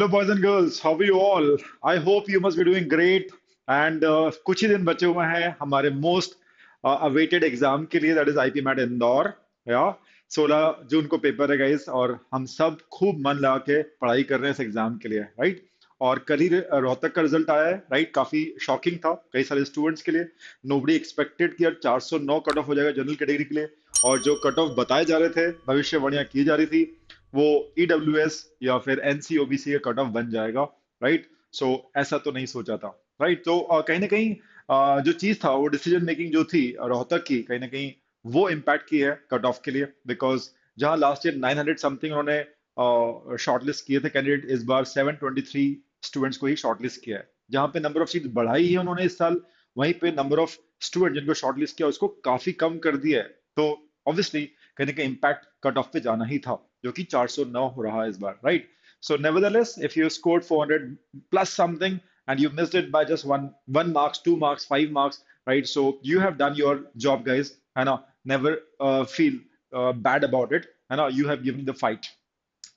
Hello, boys and girls. How are you all? I hope you must be doing great. And कुछ ही दिन बचे हुए हैं हमारे मोस्ट अवेटेड एग्जाम के लिए, that is IP MAT Indore. या 16 जून को पेपर है गाइस, और हम सब खूब मन लगा के पढ़ाई कर रहे हैं इस एग्जाम के लिए, राइट। और कल ही रोहतक का रिजल्ट आया है, राइट। काफी शॉकिंग था कई सारे स्टूडेंट्स के लिए। नोबडी एक्सपेक्टेड कि यार 409 कट ऑफ हो जाएगा जनरल कैटेगरी के लिए। और जो कट ऑफ बताए जा रहे थे, भविष्यवाणियां की जा रही थी, वो ईडब्ल्यूएस या फिर एनसीओबीसी का कट ऑफ बन जाएगा, राइट। सो ऐसा तो नहीं सोचा था, राइट। तो कहीं ना कहीं जो चीज था, वो डिसीजन मेकिंग जो थी रोहतक की, कहीं ना कहीं वो इम्पैक्ट की है कट ऑफ के लिए। बिकॉज जहां लास्ट ईयर 900 समथिंग उन्होंने शॉर्टलिस्ट किए थे कैंडिडेट, इस बार 723 स्टूडेंट्स को ही शॉर्टलिस्ट किया है। जहां पे नंबर ऑफ सीट बढ़ाई है उन्होंने इस साल, वहीं पे नंबर ऑफ स्टूडेंट जिनको शॉर्टलिस्ट किया उसको काफी कम कर दिया है। तो ऑब्वियसली कहीं ना कहीं इम्पैक्ट कट ऑफ पे जाना ही था, जो कि 409 हो रहा है इस बार, right. So nevertheless, if you scored 400 plus something and you missed it by just one marks, 2 marks, 5 marks, right? So you have done your job, guys. And never feel bad about it. And you have given the fight,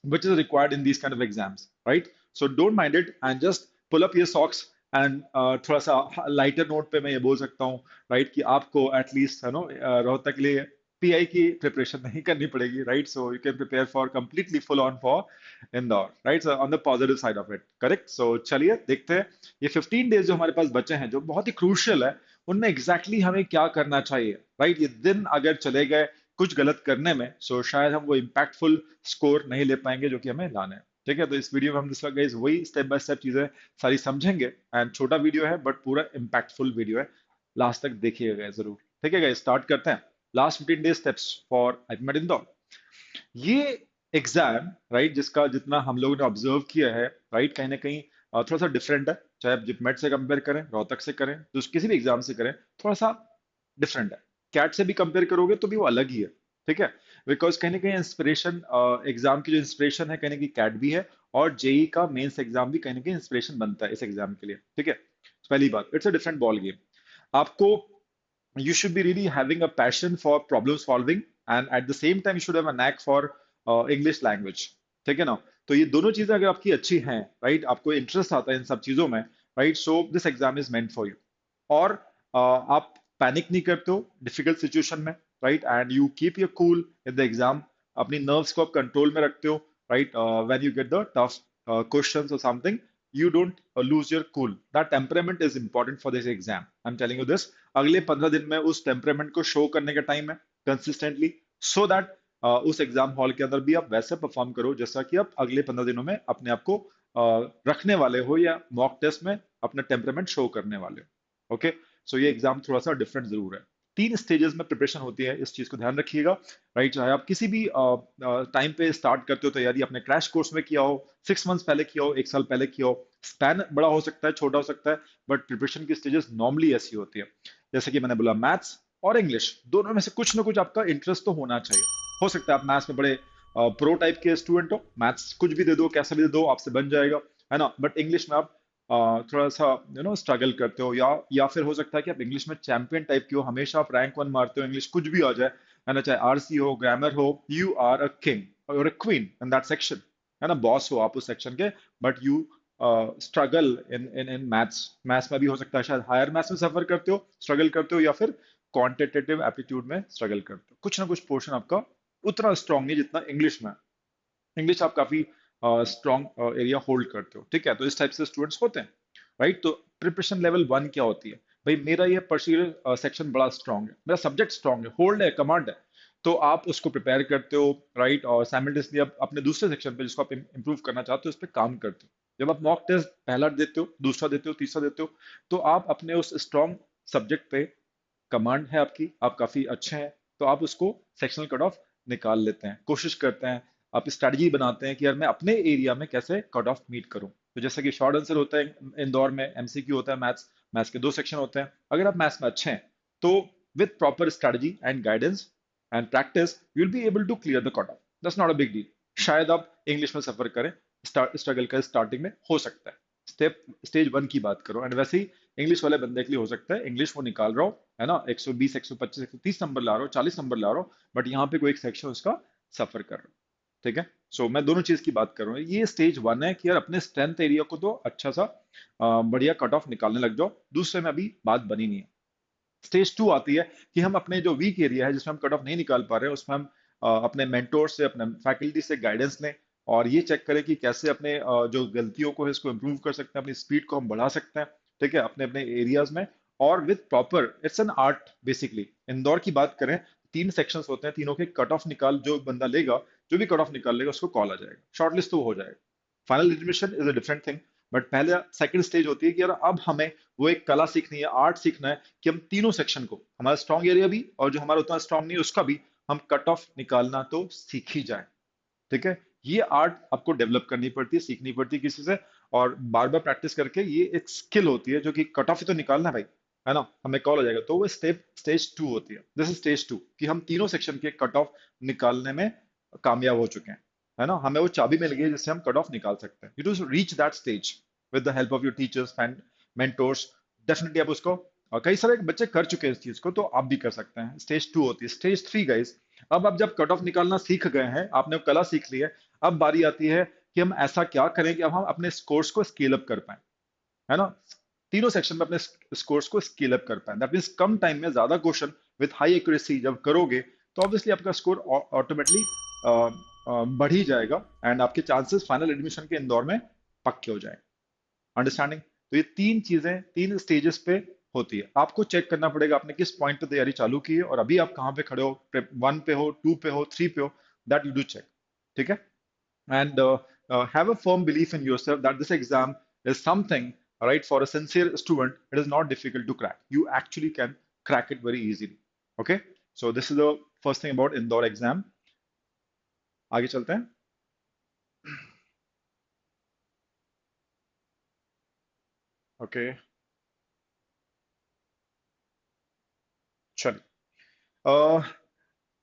which is required in these kind of exams, right? So don't mind it and just pull up your socks and थोड़ा सा lighter note पे मैं ये बोल सकता हूँ, right, कि आपको एटलीस्ट रोहतक के लिए पीआई की प्रिपरेशन नहीं करनी पड़ेगी, right. So you can prepare for completely full on for Indore, right, so on the positive side of it, correct. So चलिए देखते हैं ये 15 डेज जो हमारे पास बचे हैं, जो बहुत ही क्रूशियल है, उनमें एग्जैक्टली हमें क्या करना चाहिए, राइट। ये दिन अगर चले गए कुछ गलत करने में, सो शायद हम वो इम्पैक्टफुल स्कोर नहीं ले पाएंगे जो कि हमें लाना है, ठीक है। तो इस वीडियो में हम डिस्कस गाइस वही स्टेप बाय स्टेप चीजें सारी समझेंगे। एंड छोटा वीडियो है बट पूरा इम्पैक्टफुल वीडियो है, लास्ट तक देखिएगा गाइस जरूर, ठीक है गाइस। स्टार्ट करते हैं। Last 15 days steps for IPMAT Indore. ये एग्जाम, राइट, जिसका जितना हम लोगों ने ऑब्जर्व किया है, राइट, कहीं ना कहीं थोड़ा सा डिफरेंट है। चाहे आप जिपमेट से कंपेयर करें, रोहतक से करें, तो किसी भी एग्जाम से करें, थोड़ा सा डिफरेंट है। कैट से भी कंपेयर करोगे तो भी वो अलग ही है, ठीक है। बिकॉज कहीं ना कहीं इंस्पिरेशन, एग्जाम की जो इंस्पिरेशन है, कहीं ना कहीं कैट भी है। और जेई का मेंस एग्जाम भी कहीं ना कहीं इंस्पिरेशन बनता है इस एग्जाम के लिए, ठीक है। पहली बात, it's a different ball game. आपको, you should be really having a passion for problem solving, and at the same time you should have a knack for English language, ठीक है ना। तो ये दोनों चीजें अगर आपकी अच्छी हैं, राइट, आपको इंटरेस्ट आता है इन सब चीजों में, right, so this exam is meant for you. और आप पैनिक नहीं करते हो डिफिकल्ट सिचुएशन में, right, and you keep your cool in the exam. अपनी नर्व्स को आप कंट्रोल में रखते हो, right. When you get the tough questions और something, you don't lose your cool. That temperament is important for this exam. I'm telling you this. अगले 15 दिन में उस टेम्परामेंट को शो करने का टाइम है कंसिस्टेंटली, सो दैट उस एग्जाम हॉल के अंदर भी आप वैसे परफॉर्म करो जैसा कि आप अगले 15 दिनों में अपने आप को रखने वाले हो, या मॉक टेस्ट में अपना टेम्परामेंट शो करने वाले हो, ओके। सो ये एग्जाम थोड़ा सा डिफरेंट जरूर है। 3 स्टेजेस में प्रिपरेशन होती है, इस चीज को ध्यान रखिएगा, राइट। चाहे आप किसी भी टाइम पे स्टार्ट करते हो तैयारी, अपने क्रैश कोर्स में किया हो, 6 मंथ्स पहले किया हो, 1 साल पहले किया हो, स्पैन बड़ा हो सकता है, छोटा हो सकता है, बट प्रिपरेशन की स्टेजेस नॉर्मली ऐसी होती है। जैसे कि मैंने बोला, मैथ्स और इंग्लिश दोनों में से कुछ ना कुछ आपका इंटरेस्ट तो होना चाहिए। हो सकता है आप मैथ्स में बड़े प्रो टाइप के स्टूडेंट हो, मैथ्स कुछ भी दे दो, कैसा भी दे दो, आपसे बन जाएगा, है ना। बट इंग्लिश में आप थोड़ा सा स्ट्रगल करते हो, या फिर हो सकता है कि आप इंग्लिश में चैंपियन टाइप के हो, हमेशा आप रैंक 1 मारते हो, इंग्लिश कुछ भी आ जाए, है ना, चाहे आरसी हो, ग्रामर हो, यू आर अ किंग और a queen in that section, है ना, बॉस हो आप उस सेक्शन के। But you struggle in maths. Maths में भी हो सकता है शायद हायर मैथ्स में सफर करते हो, स्ट्रगल करते हो, या फिर क्वांटिटेटिव एप्टीट्यूड में स्ट्रगल करते हो। कुछ ना कुछ पोर्शन आपका उतना स्ट्रांग नहीं जितना इंग्लिश में। इंग्लिश आप काफी स्ट्रांग एरिया होल्ड करते हो, ठीक है। तो इस टाइप से स्टूडेंट्स होते हैं, राइट। तो प्रिपरेशन लेवल 1 क्या होती है? भाई मेरा ये पर्टिकुलर सेक्शन बड़ा स्ट्रांग है, मेरा सब्जेक्ट स्ट्रांग है, होल्ड है, कमांड है, तो आप उसको प्रिपेयर करते हो, राइट। और साइमल्टेनियसली आप अपने दूसरे सेक्शन पे जिसको आप इंप्रूव करना चाहते हो उस पर काम करते हो। जब आप मॉक टेस्ट पहला देते हो, दूसरा देते हो, तीसरा देते हो, तो आप अपने उस स्ट्रांग सब्जेक्ट पे कमांड है आपकी, आप काफी अच्छे हैं, तो आप उसको सेक्शनल कट ऑफ निकाल लेते हैं, कोशिश करते हैं, आप स्ट्रेटजी बनाते हैं कि यार मैं अपने एरिया में कैसे कट ऑफ मीट करूं। तो जैसे कि शॉर्ट आंसर होता है इंदौर में, एमसीक्यू होता है मैथ्स, मैथ्स के 2 सेक्शन होते हैं। अगर आप मैथ्स में अच्छे हैं, तो with proper strategy and guidance and practice you will be able to clear the cut off, that's not a big deal. शायद आप इंग्लिश में सफर करें, स्ट्रगल का स्टार्टिंग में हो सकता है, स्टेज 1 की बात करो, एंड वैसे ही इंग्लिश वाले बंदे के लिए हो सकता है, इंग्लिश वो निकाल रहा हो, है ना, 120, 125, 130 नंबर ला रहा हो, 40 नंबर ला रहा हो, बट यहाँ पे कोई एक सेक्शन उसका सफर कर रहा हो। ठीक है। सो मैं दोनों चीज की बात कर रहा हूँ। ये स्टेज वन है कि यार अपने स्ट्रेंथ एरिया को तो अच्छा सा बढ़िया कट ऑफ निकालने लग जाओ, दूसरे में अभी बात बनी नहीं है। स्टेज टू आती है कि हम अपने जो वीक एरिया है जिसमें हम कट ऑफ नहीं निकाल पा रहे हैं, उसमें हम अपने मेंटोर से, अपने फैकल्टी से गाइडेंस लें और ये चेक करें कि कैसे अपने जो गलतियों को है इसको इम्प्रूव कर सकते हैं, अपनी स्पीड को हम बढ़ा सकते हैं, ठीक है, अपने अपने एरियाज में। और with proper, it's an art basically. Indore की बात करें, तीन सेक्शंस होते हैं, तीनों के कट ऑफ निकाल जो बंदा लेगा, जो भी कट ऑफ निकाल लेगा उसको कॉल आ जाएगा, शॉर्टलिस्ट तो वो हो जाएगा। Final admission is a different thing. But पहले सेकंड स्टेज होती है कि यार अब हमें वो एक कला सीखनी है, आर्ट सीखना है कि हम तीनों सेक्शन को, हमारा स्ट्रॉन्ग एरिया भी और जो हमारा उतना स्ट्रॉन्ग नहीं है उसका भी, हम कट ऑफ निकालना तो सीख ही जाए। ठीक है। ये आर्ट आपको डेवलप करनी पड़ती है, सीखनी पड़ती है किसी से, और बार बार प्रैक्टिस करके ये एक स्किल होती है जो कि कट ऑफ ही तो निकालना है भाई, है ना, हमें कॉल हो जाएगा। तो वो स्टेज टू होती है, दिस इज स्टेज टू, कि हम तीनों सेक्शन के कट ऑफ निकालने में कामयाब हो चुके हैं, है ना, हमें वो चाबी मिल गई है जिससे हम कट ऑफ निकाल सकते हैं। You to reach that stage with the help of your teachers and mentors. Definitely आप उसको, और कई सारे बच्चे कर चुके हैं इस चीज को, तो आप भी कर सकते हैं। स्टेज टू होती है। स्टेज थ्री गाइस, अब आप जब कट ऑफ निकालना सीख गए हैं, आपने वो कला सीख ली है, अब बारी आती है कि हम ऐसा क्या करें कि अब हम अपने स्कोर्स को स्केल अप कर पाए, है ना, तीनों सेक्शन में अपने स्कोर्स को स्केल अप कर पाए। दैट मींस कम टाइम में ज्यादा क्वेश्चन विद हाई एक्यूरेसी जब करोगे, तो ऑब्वियसली आपका स्कोर ऑटोमेटिकली बढ़ ही जाएगा एंड आपके चांसेस फाइनल एडमिशन के इंदौर में पक्के हो जाएंगे। अंडरस्टैंडिंग? तो ये तीन चीजें तीन स्टेजेस पे होती है। आपको चेक करना पड़ेगा आपने किस पॉइंट पे तैयारी चालू की है और अभी आप कहाँ पे खड़े हो, वन पे हो, टू पे हो, थ्री पे हो, दैट यू डू चेक। ठीक है। And have a firm belief in yourself that this exam is something, right, for a sincere student, it is not difficult to crack. You actually can crack it very easily. Okay, so this is the first thing about Indore exam. आगे चलते हैं। Okay, चलिए। uh,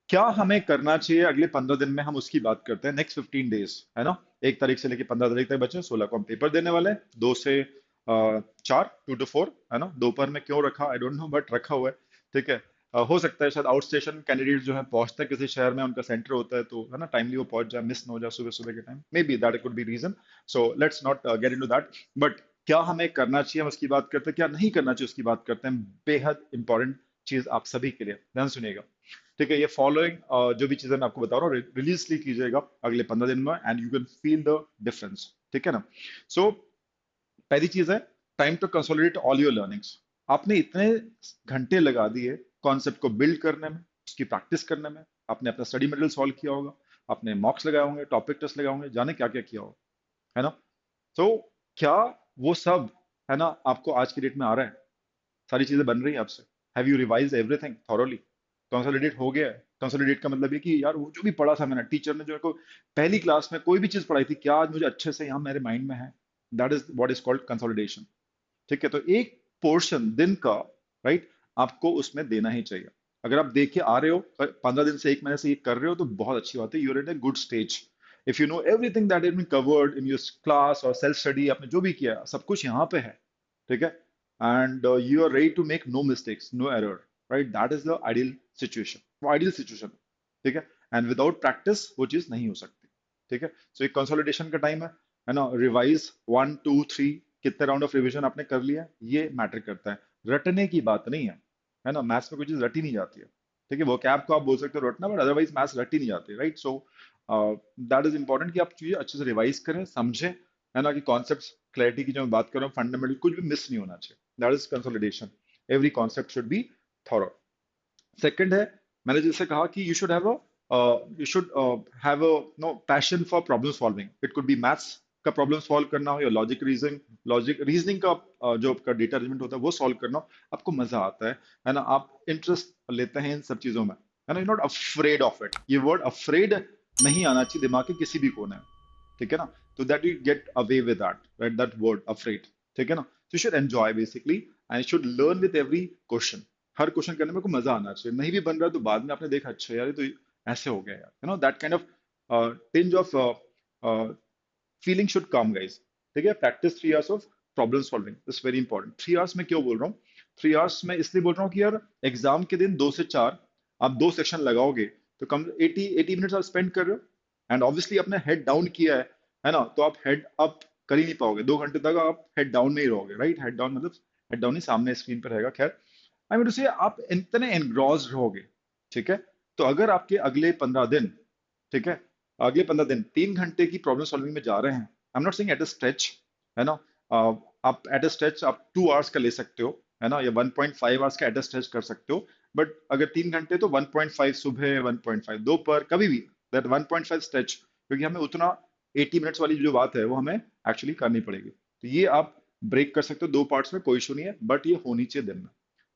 क्या हमें करना चाहिए अगले 15 दिन में, हम उसकी बात करते हैं। नेक्स्ट 15 डेज, है ना, 1 तारीख से लेके 15 तारीख तक बचे, 16 को हम पेपर देने वाले हैं, 2 से 4, 2 to 4, है ना। दोपहर में क्यों रखा आई डोंट नो, बट रखा हुआ है। ठीक है। हो सकता है शायद आउट स्टेशन कैंडिडेट जो है पहुंचते हैं किसी शहर में, उनका सेंटर होता है, तो है ना टाइमली वो पहुंच जाए, मिस ना हो जाए सुबह सुबह के time, may be that could be reason. So let's not get into that. But क्या हमें करना चाहिए हम उसकी बात करते हैं, क्या नहीं करना चाहिए उसकी बात करते हैं। बेहद इंपॉर्टेंट चीज आप सभी के लिए, ध्यान सुनिएगा। ठीक है। ये फॉलोइंग जो भी चीजें मैं आपको बता रहा हूँ रिलीजली कीजिएगा अगले 15 दिन में, and you can feel the difference. ठीक है ना। सो पहली चीज है, time to consolidate all your learnings. आपने इतने घंटे लगा दिए कॉन्सेप्ट को बिल्ड करने में, उसकी प्रैक्टिस करने में, आपने अपना स्टडी मटेरियल सॉल्व किया होगा, आपने मॉक्स लगाए होंगे, टॉपिक टेस्ट लगाए होंगे, जाने क्या क्या किया होगा, है ना। तो क्या वो सब, है ना, आपको आज की डेट में आ रहा है, सारी चीजें बन रही हैं आपसे? Have you revise everything thoroughly? Consolidate हो गया है? कंसोलिडेट का मतलब ये कि यार वो जो भी पढ़ा था मैंने, टीचर ने जो को पहली क्लास में कोई भी चीज पढ़ाई थी, क्या आज मुझे अच्छे से यहाँ मेरे माइंड में है? That is what is called consolidation. ठीक है। तो एक पोर्शन दिन का, राइट, आपको उसमें देना ही चाहिए। अगर आप देख के आ रहे हो 15 दिन से, 1 महीने से ये कर रहे हो, तो बहुत अच्छी बात है, you're in a good stage. If you know everything that is been covered in your class और सेल्फ स्टडी, आपने जो भी किया सब कुछ यहाँ पे है, ठीक है, and you are ready to make no mistakes, no error, right, that is the ideal situation, वो आइडियल सिचुएशन। ठीक है। एंड विदाउट प्रैक्टिस वो चीज नहीं हो सकती। ठीक है। सो एक कंसोलिडेशन का टाइम है ना। रिवाइज 1 2 3, कितने राउंड ऑफ रिवीजन आपने कर लिया, ये मैटर करता है, रटने की बात नहीं है ना। मैथ्स में कोई चीज रटी नहीं जाती है। ठीक है। वो कैप को आप बोल सकते हो रटना, बट अदरवाइज मैथ्स रटी नहीं जाती, right. So that is important कि आप चीजें अच्छे से रिवाइज करें, समझें, है ना, कि कॉन्सेप्ट क्लैरिटी की जो मैं बात कर रहा हूँ, फंडामेंटल कुछ भी मिस नहीं होना चाहिए। That is consolidation. Every concept should be thorough. Second है, मैंने जैसे कहा कि you should have a no passion for problem solving. It could be maths का प्रॉब्लम सॉल्व करना हो, या लॉजिक रीजनिंग का जो आपका डेटा अरेंजमेंट होता है वो सॉल्व करना हो, आपको मजा आता है ना, आप इंटरेस्ट लेते हैं इन सब चीजों में, है ना, you not afraid of it. ये वर्ड अफ्रेड नहीं आना चाहिए दिमाग के किसी भी कोने में। ठीक है ना। तो that you get away with that, right, that word afraid. ठीक है ना। तो you should enjoy basically, and you should learn with every question. Her question करने में को मजा आना चाहिए, नहीं भी बन रहा है तो बाद में आपने देखा अच्छा यार ये तो ऐसे हो गया यार, you know, that kind of tinge of feeling should come guys. ठीक है। Practice 3 hours of problem solving is very important. 3 hours में क्यों बोल रहा हूँ? 3 आवर्स में इसलिए बोल रहा हूँ कि यार एग्जाम के दिन 2 से 4 आप 2 सेक्शन लगाओगे, तो कम 80 मिनट्स आप स्पेंड कर रहे हो, एंड ऑब्वियसली आपने हेड डाउन किया है ना, तो आप हेड अप कर ही नहीं पाओगे 2 घंटे तक, आप हेड डाउन में ही रहोगे, राइट? हेड डाउन मतलब हेड डाउन ही सामने स्क्रीन पर रहेगा। खैर, आई मीन टू से आप इतने एनग्रॉस्ड रहोगे, ठीक है? तो अगर आपके अगले 15 दिन, ठीक है, अगले 15 दिन 3 घंटे की प्रॉब्लम सॉल्विंग में जा रहे हैं, आई am not saying at a stretch, है ना, आप एट अ स्ट्रेच आप 2 आवर्स का ले सकते हो, है ना, या 1.5 आवर्स का एट अ स्ट्रेच कर सकते हो, बट अगर 3 घंटे तो 1.5 सुबह, 1.5 दोपहर, कभी भी, दैट 1.5 स्ट्रेच, क्योंकि हमें उतना 80 मिनट्स वाली जो बात है वो हमें एक्चुअली करनी पड़ेगी। तो ये आप ब्रेक कर सकते हो 2 पार्ट्स में, कोई इशू नहीं है, बट ये होनी चाहिए दिन में।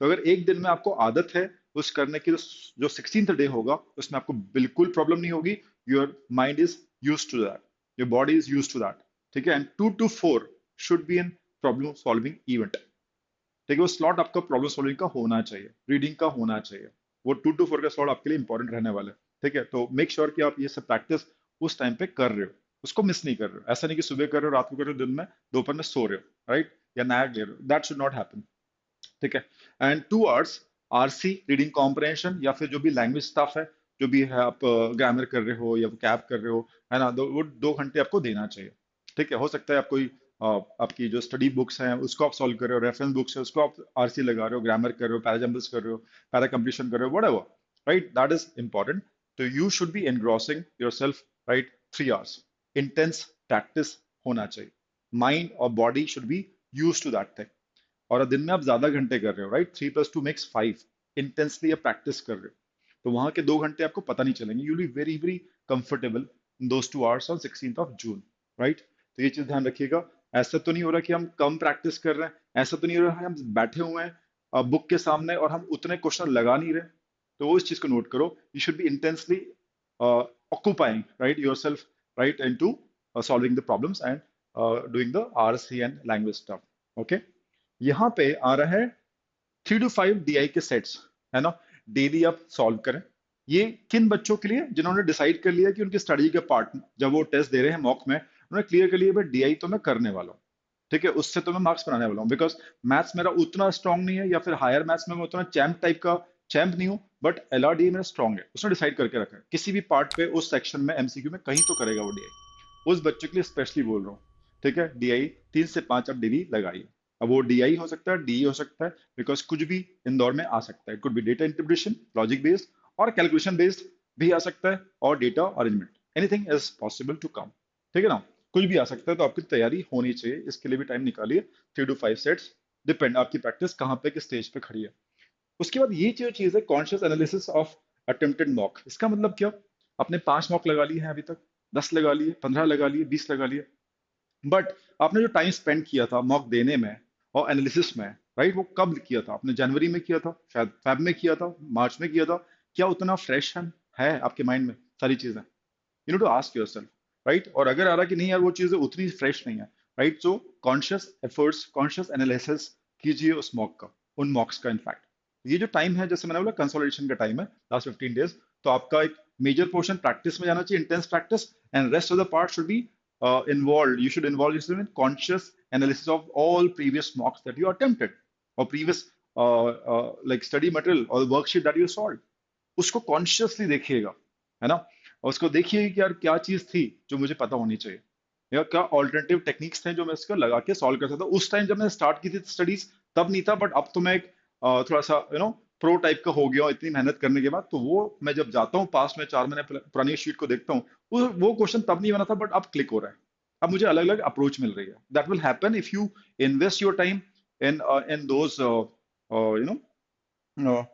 तो अगर एक दिन में आपको आदत है उस करने की, तो जो 16th डे होगा उसमें आपको बिल्कुल प्रॉब्लम नहीं होगी। Your mind is use to that, your body is use to that, ठीक है? And 2 to 4 should be an problem solving event, ठीक है? वो स्लॉट आपका प्रॉब्लम सॉल्विंग का होना चाहिए, रीडिंग का होना चाहिए। वो 2 to 4 का स्लॉट आपके लिए इंपॉर्टेंट रहने वाला है, ठीक है? तो मेक श्योर कि आप ये सब प्रैक्टिस उस टाइम पे कर रहे हो, उसको मिस नहीं कर रहे हो। ऐसा नहीं कि सुबह कर रहे हो, रात को कर रहे हो, दिन में, दोपहर में सो रहे हो, राइट? या नैग ले रहे हो, दैट शुड नॉट हैपन, ठीक है? And 2 hours RC reading comprehension, या फिर जो भी लैंग्वेज स्टफ है, जो भी है, आप ग्रामर कर रहे हो या कैप कर रहे हो, है ना, वो 2 घंटे आपको देना चाहिए, ठीक है? हो सकता है आप कोई आपकी जो स्टडी बुक्स हैं उसको आप सॉल्व कर रहे हो, रेफरेंस बुक्स है उसको आप आरसी लगा रहे हो, ग्रामर कर रहे हो, पैराजम्बल्स कर रहे हो, पैरा कंप्लीशन कर रहे हो, whatever, right? That is important. तो you should be engrossing yourself, right? 3 hours intense practice होना चाहिए, माइंड और body should be use to that thing. और दिन में आप ज्यादा घंटे कर रहे हो, राइट? 3 + 2 = 5, इंटेंसली आप प्रैक्टिस कर रहे हो, तो वहां के 2 घंटे आपको पता नहीं चलेंगे, you will be very very comfortable in those 2 hours on 16th of June, right? तो ये चीज ध्यान रखिएगा। ऐसा तो नहीं हो रहा कि हम कम प्रैक्टिस कर रहे हैं, ऐसा तो नहीं हो रहा है हम बैठे हुए हैं बुक के सामने और हम उतने क्वेश्चन लगा नहीं रहे। तो वो इस चीज को नोट करो, you should be intensely occupying, right, yourself, right, into solving the problems and doing the RC and language stuff, okay? यहाँ पे आ रहा है 3 to 5 डीआई के सेट्स, है ना, डेली आप सॉल्व करें। ये किन बच्चों के लिए? जिन्होंने डिसाइड कर लिया कि उनकी स्टडी के पार्ट, जब वो टेस्ट दे रहे हैं मॉक में, उन्होंने क्लियर कर लिया भाई डीआई तो मैं करने वाला हूँ, ठीक है, उससे तो मैं मार्क्स बनाने वाला हूँ, बिकॉज मैथ्स मेरा उतना स्ट्रांग नहीं है, या फिर हायर मैथ्स में मैं उतना चैंप टाइप का चैंप नहीं हूँ, बट एलआरडी मेरा स्ट्रांग है। उसने डिसाइड करके रखा है किसी भी पार्ट पे, उस सेक्शन में, एमसीक्यू में कहीं तो करेगा वो डीआई। उस बच्चे के लिए स्पेशली बोल रहा हूँ, ठीक है? डीआई 3 से 5 आप डेली लगाइए। अब वो डीआई हो सकता है, डी हो सकता है, बिकॉज कुछ भी इंदौर में आ सकता है। It could be data interpretation, logic based और कैलकुलेशन बेस्ड भी आ सकता है, और data arrangement, anything is possible to come, ठीक है ना? कुछ भी आ सकता है, तो आपकी तैयारी होनी चाहिए, इसके लिए भी टाइम निकालिए। 3 to 5 सेट्स, डिपेंड आपकी प्रैक्टिस कहाँ पे, किस स्टेज पे खड़ी है। उसके बाद ये जो चीज है, conscious analysis of attempted mock, इसका मतलब क्या? आपने 5 मॉक लगा लिए हैं अभी तक, 10 लगा लिए, 15 लगा लिए, 20 लगा लिए, बट आपने जो टाइम स्पेंड किया था मॉक देने में और एनालिसिस में, राइट, वो कब किया था? आपने जनवरी में किया था, शायद फेब में किया था, मार्च में किया था। क्या उतना फ्रेश है आपके माइंड में सारी चीजें? You need to ask yourself, right? और अगर आ रहा कि नहीं यार वो चीजें उतनी फ्रेश नहीं है, right, so conscious efforts, conscious analysis कीजिए उस मॉक का, उन मॉक्स का। इनफैक्ट ये जो टाइम है, जैसे मैंने बोला, कंसोलिडेशन का टाइम है, लास्ट 15 डेज, तो आपका एक मेजर पोर्शन प्रैक्टिस में जाना चाहिए, intense practice, and rest of the part should be involved. You should involve yourself in conscious analysis of all previous mocks that you attempted, or previous like study material or the worksheet that you solved. उसको consciously देखिएगा, है ना, और उसको देखिए कि यार क्या चीज थी जो मुझे पता होनी चाहिए, या क्या ऑल्टरनेटिव टेक्निक्स थे जो मैं इसको लगा के सॉल्व कर सकता हूँ। उस टाइम जब मैंने स्टार्ट की थी स्टडीज तब नहीं था, बट अब तो मैं एक थोड़ा सा प्रो टाइप का हो गया हूँ इतनी मेहनत करने के बाद। तो वो मैं जब जाता हूँ पास में 4 महीने पुरानी शीट को देखता हूँ, वो क्वेश्चन तब नहीं बना था, बट अब क्लिक हो रहा है। अब मुझे अलग अलग अप्रोच मिल रही है। That will happen if you invest your time in those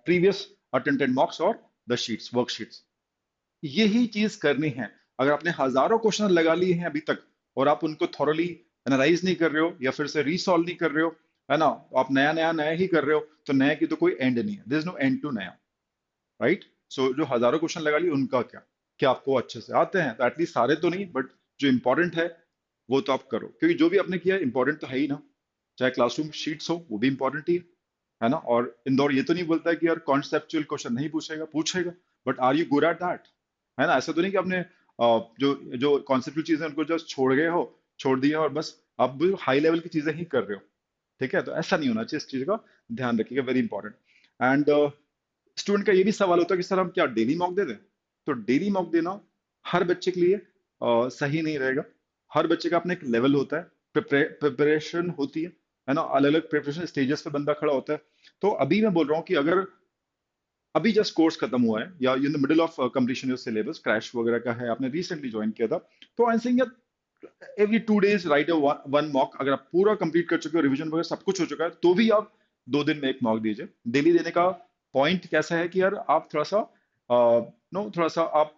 previous attempted मॉक्स और द शीट्स, वर्कशीट्स। यही चीज करनी है। अगर आपने हजारों क्वेश्चन लगा लिए हैं अभी तक और आप उनको थॉरली एनालाइज नहीं कर रहे हो, या फिर से रीसॉल्व नहीं कर रहे हो, है ना, आप नया नया नया ही कर रहे हो, तो नया की तो कोई एंड नहीं है, there is no end to नया, राइट? सो जो हजारों क्वेश्चन लगा लिए उनका क्या, क्या आपको अच्छे से आते हैं? तो एटलीस्ट सारे तो नहीं, बट जो इंपॉर्टेंट है वो तो आप करो, क्योंकि जो भी आपने किया है इंपॉर्टेंट तो है ही ना। चाहे क्लासरूम शीट्स हो, वो भी इंपॉर्टेंट ही है ना। और इंदौर ये तो नहीं बोलता है कि यार कॉन्सेप्चुअल क्वेश्चन नहीं पूछेगा, पूछेगा, but are you good at that? है ना, ऐसा तो नहीं कि आपने जो जो कॉन्सेप्चुअल चीजें उनको जस्ट छोड़ गए हो, छोड़ दिए और बस आप हाई लेवल की चीजें ही कर रहे हो, ठीक है? तो ऐसा नहीं होना चाहिए, इस चीज का ध्यान रखिएगा, वेरी इंपॉर्टेंट। एंड स्टूडेंट का ये भी सवाल होता है कि सर हम क्या डेली मॉक दे दें? तो डेली मॉक देना हर बच्चे के लिए सही नहीं रहेगा। हर बच्चे का अपना एक लेवल होता है, प्रिपरेशन होती है ना, अलग अलग प्रिपरेशन स्टेजेस पे बंदा खड़ा होता है। तो अभी मैं बोल रहा हूँ कि अगर अभी जस्ट कोर्स खत्म हुआ है या in the middle of completion your syllabus, crash वगैरह का है, आपने रिसेंटली ज्वाइन किया था, तो I think every 2 days right one mock. अगर आप पूरा कंप्लीट कर चुके हो, रिवीजन वगैरह सब कुछ हो चुका है, तो भी आप 2 दिन में एक मॉक दीजिए। डेली देने का पॉइंट कैसा है कि यार आप थोड़ा सा नो थोड़ा सा आप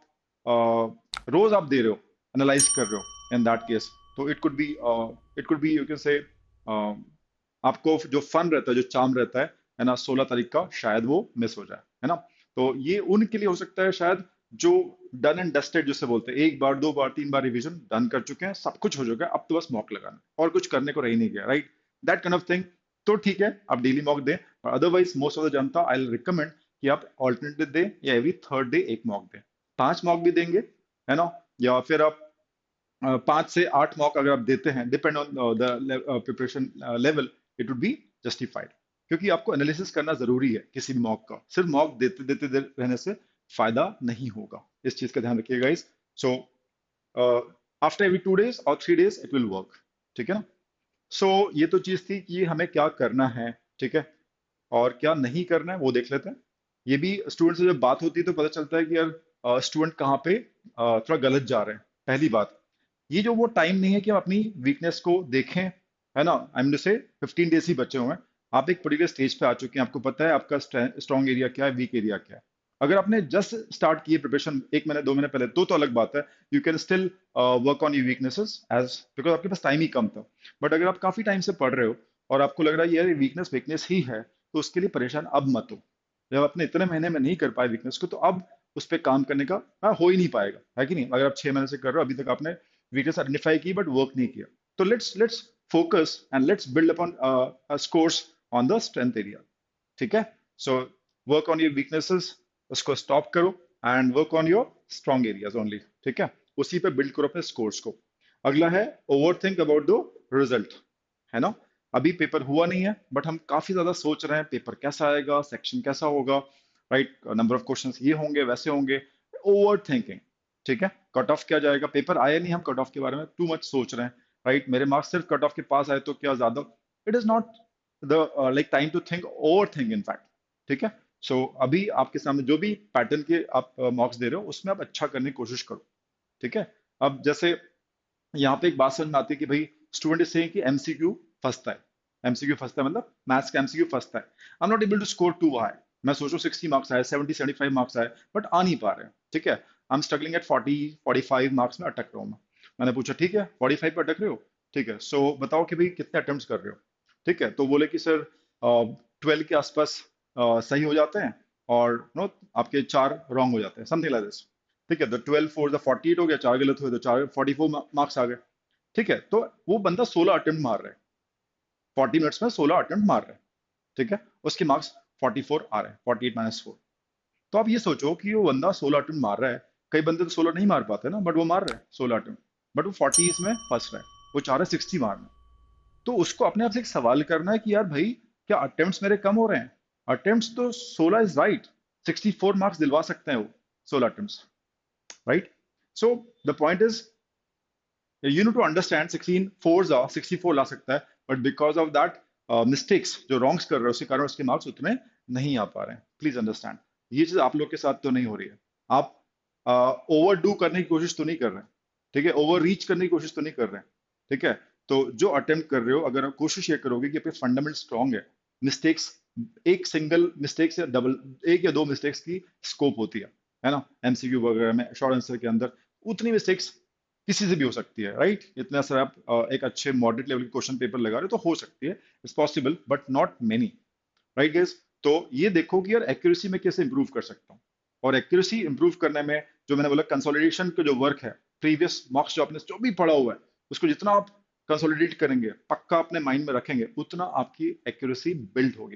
रोज आप दे रहे हो, एनालाइज कर रहे हो इन दैट केस। तो it could B you can say आपको जो फन रहता है, जो चार्म रहता है ना, 16 तारीख का शायद वो मिस हो जाए, है ना। तो ये उनके लिए हो सकता है शायद जो डन एंड डस्टेड जिसे बोलते हैं, एक बार 2 बार 3 बार रिवीजन डन कर चुके हैं, सब कुछ हो चुका है, अब तो बस मॉक लगाना है और कुछ करने को रह ही नहीं गया, right. That kind of thing. तो ठीक है, आप डेली मॉक दें, और otherwise most of the Janata I recommend कि आप ऑल्टरनेटिव दें या एवरी थर्ड डे एक मॉक दें। 5 मॉक भी देंगे, है ना, या फिर आप 5 से 8 मॉक अगर आप देते हैं, depend on the preparation level, it would be justified. क्योंकि आपको एनालिसिस करना जरूरी है किसी भी मॉक का, सिर्फ मॉक देते देते रहने से फायदा नहीं होगा। इस चीज का ध्यान रखिएगा guys. So after every 2 days और 3 days इट विल वर्क, ठीक है ना। सो ये तो चीज थी कि हमें क्या करना है, ठीक है, और क्या नहीं करना है वो देख लेते हैं। ये भी स्टूडेंट से जब बात होती है तो पता चलता है कि यार स्टूडेंट कहाँ पे थोड़ा गलत जा रहे हैं। पहली बात, ये जो वो टाइम नहीं है कि हम अपनी वीकनेस को देखें, है ना। आई एम से 15 days ही बचे हुए हैं, आप एक पर्टिकुलर स्टेज पे आ चुके हैं, आपको पता है आपका स्ट्रॉन्ग एरिया क्या है, वीक एरिया क्या है। अगर आपने जस्ट स्टार्ट किए प्रिपरेशन 1 महीने 2 महीने पहले, तो अलग बात है, you can still work on your weaknesses as because आपके पास टाइम ही कम था। बट अगर आप काफी टाइम से पढ़ रहे हो और आपको लग रहा है यार ये वीकनेस वीकनेस ही है, तो उसके लिए परेशान अब मत हो। जब अपने इतने महीने में नहीं कर पाए वीकनेस को, तो अब उस पर काम करने का हो ही नहीं पाएगा, है कि नहीं। अगर आप 6 महीने से कर रहे हो, अभी तक आपने वीकनेस आइडेंटिफाई की बट वर्क नहीं किया, तो let's focus and let's build upon scores on the strength area, ठीक है। So work on your weaknesses, उसको स्टॉप करो, and work on your strong areas only, ठीक है। उसी पे बिल्ड करो अपने स्कोर्स को। अगला है over think about the result, है ना। अभी पेपर हुआ नहीं है, बट हम काफी ज्यादा सोच रहे हैं पेपर कैसा आएगा, सेक्शन कैसा होगा, राइट, नंबर ऑफ क्वेश्चंस ये होंगे वैसे होंगे। ओवर थिंकिंग, ठीक है। कट ऑफ क्या जाएगा, पेपर आया नहीं, हम कट ऑफ के बारे में टू मच सोच रहे हैं, राइट। मेरे मार्क्स सिर्फ कट ऑफ के पास आए तो क्या ज्यादा, it is not the like time to think, over think in fact, ठीक है। सो अभी आपके सामने जो भी पैटर्न के आप मार्क्स दे रहे हो, उसमें आप अच्छा करने की कोशिश करो, ठीक है। अब जैसे यहाँ पे एक बात समझ में आती है कि भाई स्टूडेंट इज सेइंग कि एमसीक्यू फंसता है, एमसीक्यू फंसता है मतलब मैथ्स का एमसीक्यू फंसता है, I am not able to score too high. मैं सोचो 60 मार्क्स आए, 70 75 मार्क्स आए, बट आ नहीं पा रहे हैं, ठीक है। I am struggling eight 40 45 marks में अटक रहा हूँ मैं। मैंने पूछा ठीक है 45 पे अटक रहे हो, ठीक है, सो बताओ कि भाई कितने अटेम्प्ट कर रहे हो, ठीक है। तो बोले कि सर 12 के आसपास सही हो जाते हैं, और नो आपके 4 रॉन्ग हो जाते हैं, समथिंग लाइक दिस, ठीक है। तो 12 फोर 48 हो गया, 4 गलत हुए तो 4 44 मार्क्स आ गए, ठीक है। तो वो बंदा 16 अटेम्प्ट मार रहा है, 40 मिनट्स में 16 अटेम्प्ट मार रहा है, ठीक है। उसके मार्क्स 44 आ रहे हैं, 48 - 4। तो आप ये सोचो कि वो बंदा 16 अटेम्प्ट मार रहा है, कई बंदे तो 16 नहीं मार पाते ना, बट वो मार रहे हैं 16 अटेम्प्ट, बट वो 40 में फंस रहा है, वो चाह रहा है 60 मारना। तो उसको अपने आप से एक सवाल करना है कि यार भाई क्या अटेम्प्ट्स मेरे कम हो रहे हैं। अटेम्प्ट्स तो 16 इज राइट, 64 मार्क्स दिलवा सकते हैं वो 16 attempts, right. So the point is you know to understand 16 fours 64 ला सकता है, but because of that mistakes जो रॉन्ग्स कर रहे हो, उसके कारण उसके मार्क्स उतने नहीं आ पा रहे हैं। प्लीज अंडरस्टैंड, ये चीज आप लोग के साथ तो नहीं हो रही है। आप ओवर डू करने की कोशिश तो नहीं कर रहे हैं, ठीक है, ओवर रीच करने की कोशिश तो नहीं कर रहे हैं, ठीक है। तो जो अटेम्प्ट कर रहे हो, अगर आप कोशिश ये करोगे कि अपने फंडामेंटल स्ट्रांग है, मिस्टेक्स एक सिंगल मिस्टेक से डबल, एक या दो मिस्टेक्स की स्कोप होती है ना, एमसीक्यू वगैरह में शॉर्ट आंसर के अंदर उतनी मिस्टेक्स किसी से भी हो सकती है, राइट। इतना सर आप एक अच्छे मॉडरेट लेवल के क्वेश्चन पेपर लगा रहे हो तो हो सकती है, it's possible but not many, right guys. तो ये देखो कि यार एक्यूरेसी में कैसे इंप्रूव कर सकता हूँ, और एक्यूरेसी इंप्रूव करने में जो मैंने बोला कंसोलिडेशन का जो वर्क है, प्रीवियस मॉक्स जो आपने जो भी पढ़ा हुआ है, उसको जितना आप कंसोलिडेट करेंगे, पक्का अपने माइंड में रखेंगे, उतना आपकी एक्यूरेसी बिल्ड होगी।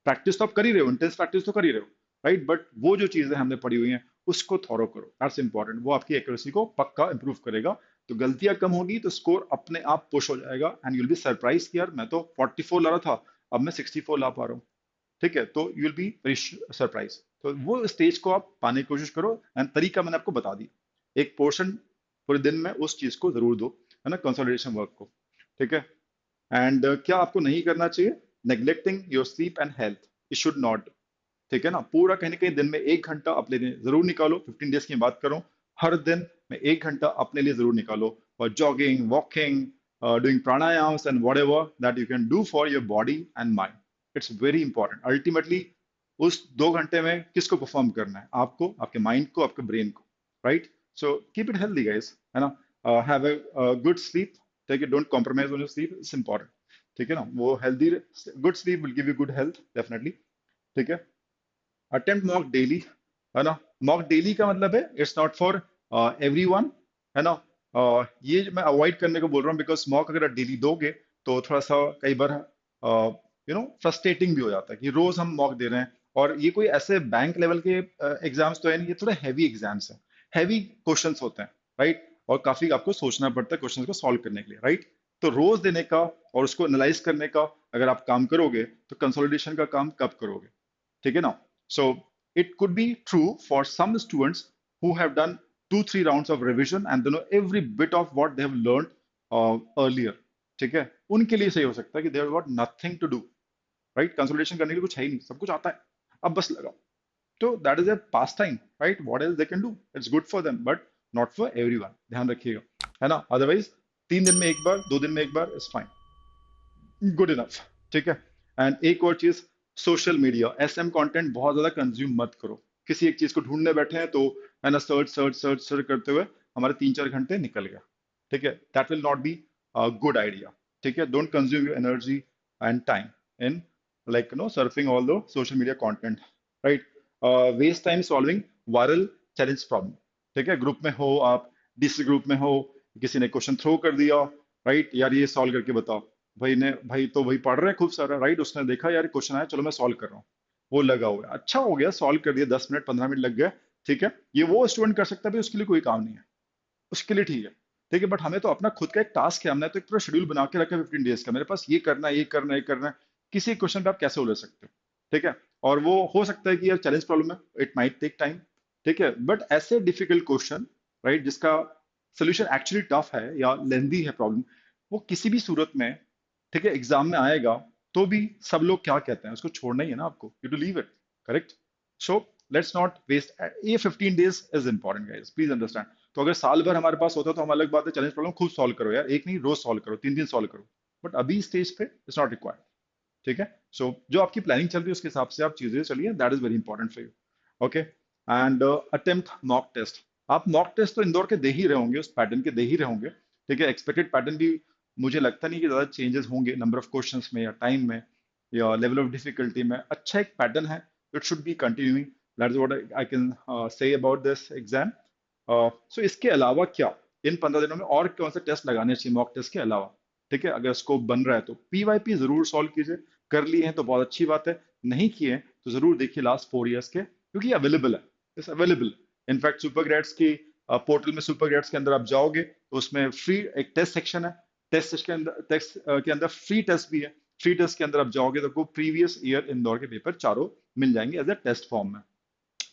प्रैक्टिस तो आप कर ही रहे हो, इंटेंस प्रैक्टिस तो कर ही रहे हो, राइट, बट वो जो चीजें हमने पढ़ी हुई हैं उसको थॉरो करो, दैट्स इंपॉर्टेंट। वो आपकी एक्यूरेसी को पक्का इंप्रूव करेगा। तो गलतियां कम होगी तो स्कोर अपने आप पुश हो जाएगा, एंड यूल बी सरप्राइज कि यार मैं तो 44 ला रहा था, अब मैं 64 ला पा रहा हूँ, ठीक है। तो you will be very surprise. तो वो स्टेज को आप पाने की कोशिश करो, एंड तरीका मैंने आपको बता दी। एक पोर्शन पूरे दिन में उस चीज को जरूर दो, है ना, कंसोलिडेशन वर्क को। ठीक है। एंड क्या आपको नहीं करना चाहिए? Neglecting your sleep and health, it should not. ठीक है ना, पूरा कहीं ना कहीं दिन में 1 घंटा अपने लिए जरूर निकालो। 15 डेज की बात करूं, हर दिन में 1 घंटा अपने लिए जरूर निकालो, और jogging, walking, doing प्राणायाम्स and what ever that you can do for your body and mind. It's very important. Ultimately उस 2 घंटे में किसको परफॉर्म करना है? आपको, आपके माइंड को, आपके ब्रेन को, right? So keep it healthy guys, है ना, हैव अ गुड स्लीप। ठीक है, don't compromise on your sleep, it's important. ठीक है ना, वो healthy, good sleep will give you good health definitely. ठीक है। अटेम्प्ट मॉक डेली, है ना। मॉक डेली का मतलब है इट्स नॉट फॉर एवरीवन, है ना। ये मैं अवॉइड करने को बोल रहा हूँ, बिकॉज मॉक अगर आप डेली दोगे तो थोड़ा सा कई बार फ्रस्ट्रेटिंग भी हो जाता है कि रोज हम मॉक दे रहे हैं। और ये कोई ऐसे बैंक लेवल के एग्जाम्स तो है नहीं, ये थोड़े हैवी एग्जाम्स हैं, हैवी क्वेश्चंस होते हैं, राइट। और काफी आपको सोचना पड़ता है क्वेश्चंस को सॉल्व करने के लिए, राइट। तो रोज देने का और उसको एनालाइज करने का अगर आप काम करोगे, तो कंसोलिडेशन का काम कब करोगे? ठीक है ना। So it could be true for some students who have done 2-3 rounds of revision and they know every bit of what they have learned earlier। ठीक है, उनके लिए सही हो सकता है कि they have got nothing to do, right? Consolidation करने के लिए कुछ है ही नहीं, सब कुछ आता है, अब बस लगाओ। तो that is a pass time, right? What else they can do, it's good for them but not for everyone, ध्यान रखिएगा, है ना। अदरवाइज 3 दिन में एक बार, 2 दिन में एक bar is fine, good enough. ठीक है। एंड एक और चीज, सोशल मीडिया एसएम कंटेंट बहुत ज्यादा कंज्यूम मत करो। किसी एक चीज को ढूंढने बैठे हैं तो, है ना, सर्च सर्च सर्च सर्च करते हुए हमारे 3-4 घंटे निकल गया। ठीक है, that will not be good idea. ठीक है, don't consume your energy and time in, like surfing all those social media content, right. Waste time solving viral challenge problem. ठीक है, ग्रुप में हो आप, डीसी ग्रुप में हो, किसी ने क्वेश्चन थ्रो कर दिया, राइट, यार ये सॉल्व करके बताओ। भाई तो वही पढ़ रहे हैं खूब सारा, राइट, उसने देखा यार क्वेश्चन आया, चलो मैं सॉल्व कर रहा हूँ। वो लगा हुआ है, अच्छा हो गया, सॉल्व कर दिया, 10 मिनट 15 मिनट लग गए। ठीक है, ये वो स्टूडेंट कर सकता है, भाई उसके लिए कोई काम नहीं है, उसके लिए ठीक है। ठीक है, बट हमें तो अपना खुद का एक टास्क है, हमने तो एक पूरा शेड्यूल बना के रखा है 15 डेज का, मेरे पास ये करना है, ये करना है, ये करना है। किसी क्वेश्चन पे आप कैसे उलझ सकते हो? ठीक है। और वो हो सकता है कि यार चैलेंज प्रॉब्लम है, इट माइट टेक टाइम। ठीक है, बट ऐसे डिफिकल्ट क्वेश्चन, राइट, जिसका सोल्यूशन एक्चुअली टफ है या लेंदी है प्रॉब्लम, वो किसी भी सूरत में, ठीक है, एग्जाम में आएगा, तो भी सब लोग क्या कहते हैं, उसको छोड़ना ही है ना आपको, you to leave it, correct. So let's not waste, ये 15 days is important guys, please understand. तो अगर साल भर हमारे पास होता तो हम अलग बात है, चैलेंज प्रॉब्लम खूब सॉल्व करो यार, एक नहीं रोज सॉल्व करो, 3 दिन सॉल्व करो। बट अभी स्टेज पे इट्स नॉट रिक्वायर्ड। ठीक है। सो जो आपकी प्लानिंग चल रही है उसके हिसाब से आप चीजें चलिए, that is very important for you. Okay. And attempt mock test. आप मॉक टेस्ट तो इंदौर के दे ही रहे होंगे, उस पैटर्न के दे ही रहे होंगे। ठीक है, एक्सपेक्टेड पैटर्न भी मुझे लगता नहीं कि ज्यादा चेंजेस होंगे नंबर ऑफ क्वेश्चंस में या टाइम में या लेवल ऑफ डिफिकल्टी में। अच्छा एक पैटर्न है, it should be continuing, that is what I can say about this exam. So इसके अलावा क्या इन 15 दिनों में और कौन से टेस्ट लगाने चाहिए मॉक टेस्ट के अलावा? ठीक है, अगर स्कोप बन रहा है तो पीवाईपी जरूर सॉल्व कीजिए। कर लिए हैं तो बहुत अच्छी बात है, नहीं किए हैं तो जरूर देखिए लास्ट 4 इयर्स के, क्योंकि अवेलेबल है, it's available. In fact super grades की पोर्टल में, सुपर ग्रेड्स के अंदर आप जाओगे तो उसमें फ्री एक टेस्ट सेक्शन है, टेस्ट के अंदर, टेस्ट के अंदर फ्री टेस्ट भी है। फ्री टेस्ट के अंदर आप जाओगे तो आपको प्रीवियस ईयर इंदौर के पेपर चारों मिल जाएंगे एज ए टेस्ट फॉर्म में।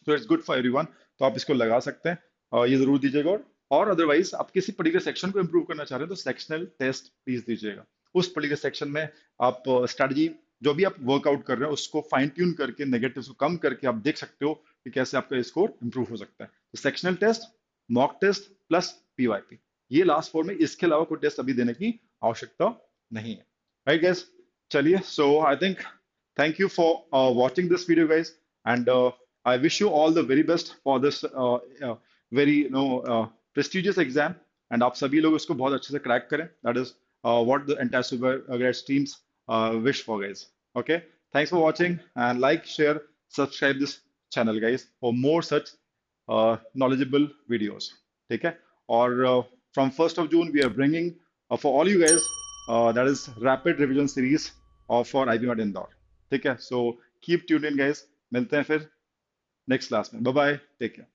तो इट्स गुड फॉर एवरीवन, तो आप इसको लगा सकते हैं, ये जरूर दीजिएगा। और अदरवाइज आप किसी पर्टिकुलर सेक्शन को इंप्रूव करना चाह रहे हैं तो सेक्शनल टेस्ट प्लीज दीजिएगा। उस पर्टिकुलर सेक्शन में आप स्ट्रेटजी, जो भी आप वर्कआउट कर रहे हैं उसको फाइन ट्यून करके, नेगेटिव्स को कम करके आप देख सकते हो कि कैसे आपका स्कोर इंप्रूव हो सकता है। तो sectional test, mock test plus PYP, ये लास्ट 4 में, इसके अलावा कोई टेस्ट अभी देने की आवश्यकता नहीं है, राइट गाइस। चलिए, so I think, thank you for watching this video guys, and I wish you all the very best for this very prestigious exam, and आप सभी लोग इसको बहुत अच्छे से क्रैक करें, that is what the entire super grad streams wish for guys। Okay, thanks for watching, and like, share, subscribe this channel guys for more such knowledgeable videos। ठीक है। और from 1st of June we are bringing for all you guys that is rapid revision series for IBMAT Indore। ठीक है, so keep tune in guys, मिलते हैं फिर next class में, bye bye, take care.